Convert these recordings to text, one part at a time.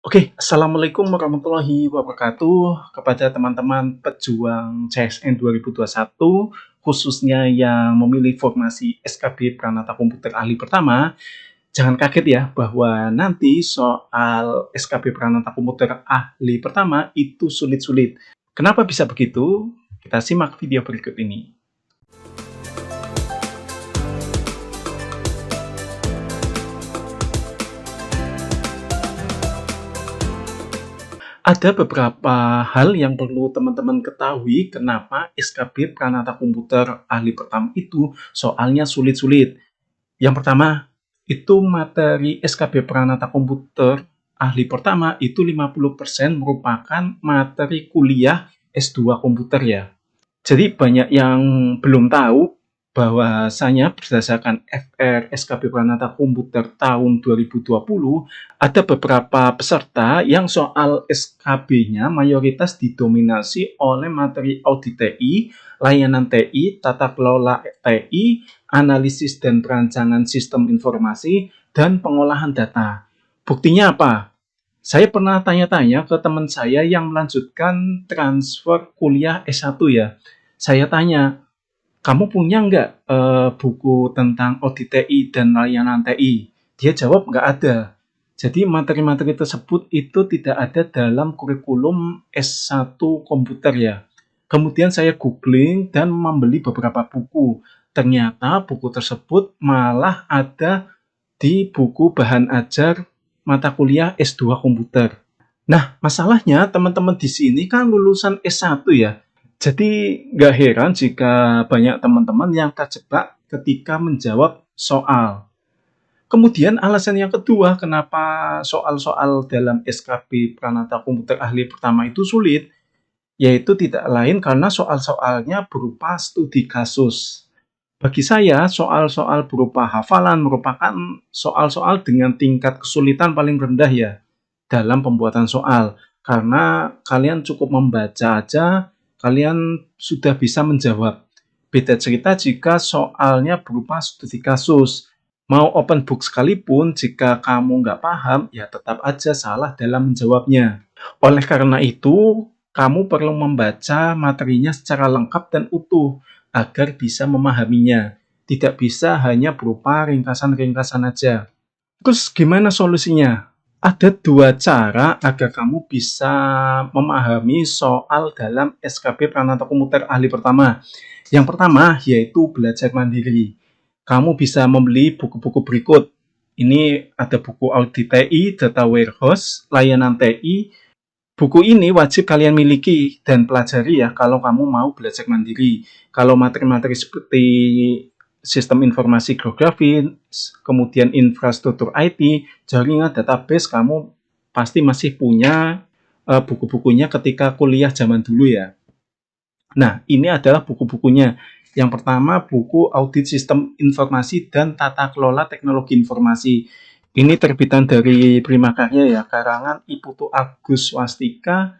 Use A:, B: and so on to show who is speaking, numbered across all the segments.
A: Oke, Assalamualaikum warahmatullahi wabarakatuh kepada teman-teman pejuang CSN 2021, khususnya yang memilih formasi SKB Pranata Komputer Ahli Pertama. Jangan kaget ya bahwa nanti soal SKB Pranata Komputer Ahli Pertama itu sulit-sulit. Kenapa bisa begitu? Kita simak video berikut ini. Ada beberapa hal yang perlu teman-teman ketahui kenapa SKB Pranata Komputer Ahli Pertama itu soalnya sulit-sulit. Yang pertama, itu materi SKB Pranata Komputer Ahli Pertama itu 50% merupakan materi kuliah S2 komputer ya. Jadi banyak yang belum tahu bahwasanya berdasarkan FR SKB Pranata Komputer tahun 2020, ada beberapa peserta yang soal SKB-nya mayoritas didominasi oleh materi audit TI, layanan TI, tata kelola TI, analisis dan perancangan sistem informasi, dan pengolahan data. Buktinya apa? Saya pernah tanya-tanya ke teman saya yang melanjutkan transfer kuliah S1 ya. Saya tanya, kamu punya nggak buku tentang audit TI dan layanan TI? Dia jawab nggak ada. Jadi materi-materi tersebut itu tidak ada dalam kurikulum S1 komputer ya. Kemudian saya googling dan membeli beberapa buku. Ternyata buku tersebut malah ada di buku bahan ajar mata kuliah S2 komputer. Nah, masalahnya teman-teman di sini kan lulusan S1 ya. Jadi nggak heran jika banyak teman-teman yang terjebak ketika menjawab soal. Kemudian alasan yang kedua kenapa soal-soal dalam SKB Pranata Komputer Ahli Pertama itu sulit, yaitu tidak lain karena soal-soalnya berupa studi kasus. Bagi saya, soal-soal berupa hafalan merupakan soal-soal dengan tingkat kesulitan paling rendah ya dalam pembuatan soal. Karena kalian cukup membaca aja, kalian sudah bisa menjawab. Beda cerita jika soalnya berupa studi kasus. Mau open book sekalipun, jika kamu nggak paham, ya tetap aja salah dalam menjawabnya. Oleh karena itu, kamu perlu membaca materinya secara lengkap dan utuh agar bisa memahaminya. Tidak bisa hanya berupa ringkasan-ringkasan aja. Terus gimana solusinya? Ada dua cara agar kamu bisa memahami soal dalam SKB Pranata Komputer Ahli Pertama. Yang pertama yaitu belajar mandiri. Kamu bisa membeli buku-buku berikut. Ini ada buku Audit TI, Data Warehouse, Layanan TI. Buku ini wajib kalian miliki dan pelajari ya kalau kamu mau belajar mandiri. Kalau materi-materi seperti sistem informasi geografi, kemudian infrastruktur IT, jaringan database, kamu pasti masih punya buku-bukunya ketika kuliah zaman dulu ya. Nah, ini adalah buku-bukunya. Yang pertama, buku Audit Sistem Informasi dan Tata Kelola Teknologi Informasi. Ini terbitan dari Primakarya ya, karangan I Putu Agus Swastika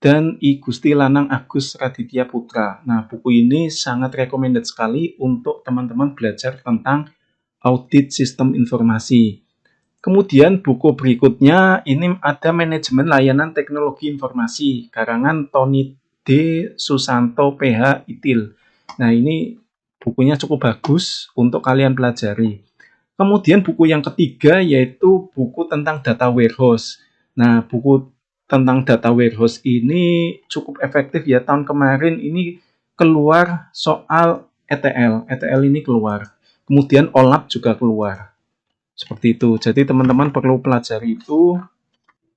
A: dan I Gusti Lanang Agus Raditya Putra. Nah, buku ini sangat recommended sekali untuk teman-teman belajar tentang audit sistem informasi. Kemudian buku berikutnya ini ada Manajemen Layanan Teknologi Informasi, karangan Tony D. Susanto PH ITIL. Nah, ini bukunya cukup bagus untuk kalian pelajari. Kemudian buku yang ketiga yaitu buku tentang data warehouse. Nah, buku tentang data warehouse ini cukup efektif ya. Tahun kemarin ini keluar soal ETL. ETL ini keluar. Kemudian OLAP juga keluar. Seperti itu. Jadi teman-teman perlu pelajari itu.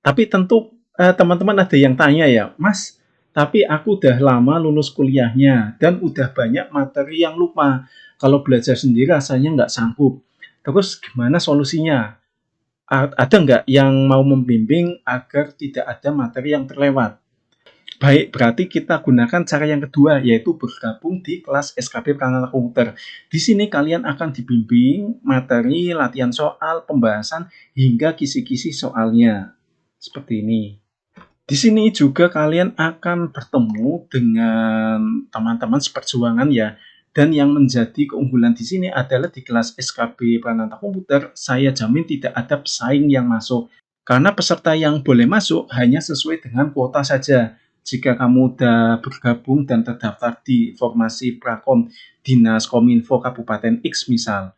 A: Tapi tentu teman-teman ada yang tanya ya, Mas, tapi aku udah lama lulus kuliahnya dan udah banyak materi yang lupa. Kalau belajar sendiri rasanya nggak sanggup. Terus gimana solusinya? Ada nggak yang mau membimbing agar tidak ada materi yang terlewat? Baik, berarti kita gunakan cara yang kedua, yaitu bergabung di kelas SKB Pranata Komputer. Di sini kalian akan dibimbing materi, latihan soal, pembahasan, hingga kisi-kisi soalnya. Seperti ini. Di sini juga kalian akan bertemu dengan teman-teman seperjuangan ya. Dan yang menjadi keunggulan di sini adalah di kelas SKB Pranata Komputer, saya jamin tidak ada pesaing yang masuk. Karena peserta yang boleh masuk hanya sesuai dengan kuota saja. Jika kamu sudah bergabung dan terdaftar di formasi Prakom Dinas Kominfo Kabupaten X misal,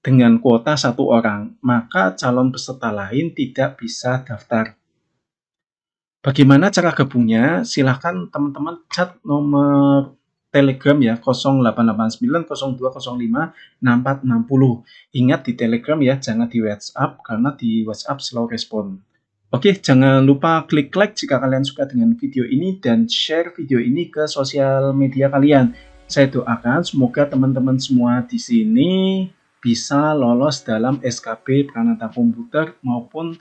A: dengan kuota 1 orang, maka calon peserta lain tidak bisa daftar. Bagaimana cara gabungnya? Silahkan teman-teman chat nomor Telegram ya 088902056460. Ingat di Telegram ya, jangan di WhatsApp karena di WhatsApp slow respon. Oke, jangan lupa klik like jika kalian suka dengan video ini dan share video ini ke sosial media kalian. Saya doakan semoga teman-teman semua di sini bisa lolos dalam SKB Pranata Komputer maupun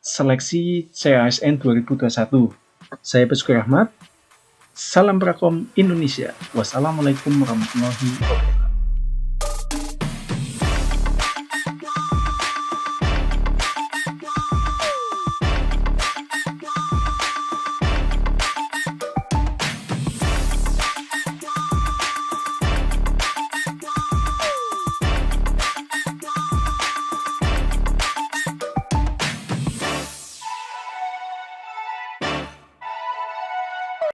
A: seleksi CASN 2021. Saya Pesuki Rahmat. Salam Prakom Indonesia. Wassalamualaikum warahmatullahi wabarakatuh.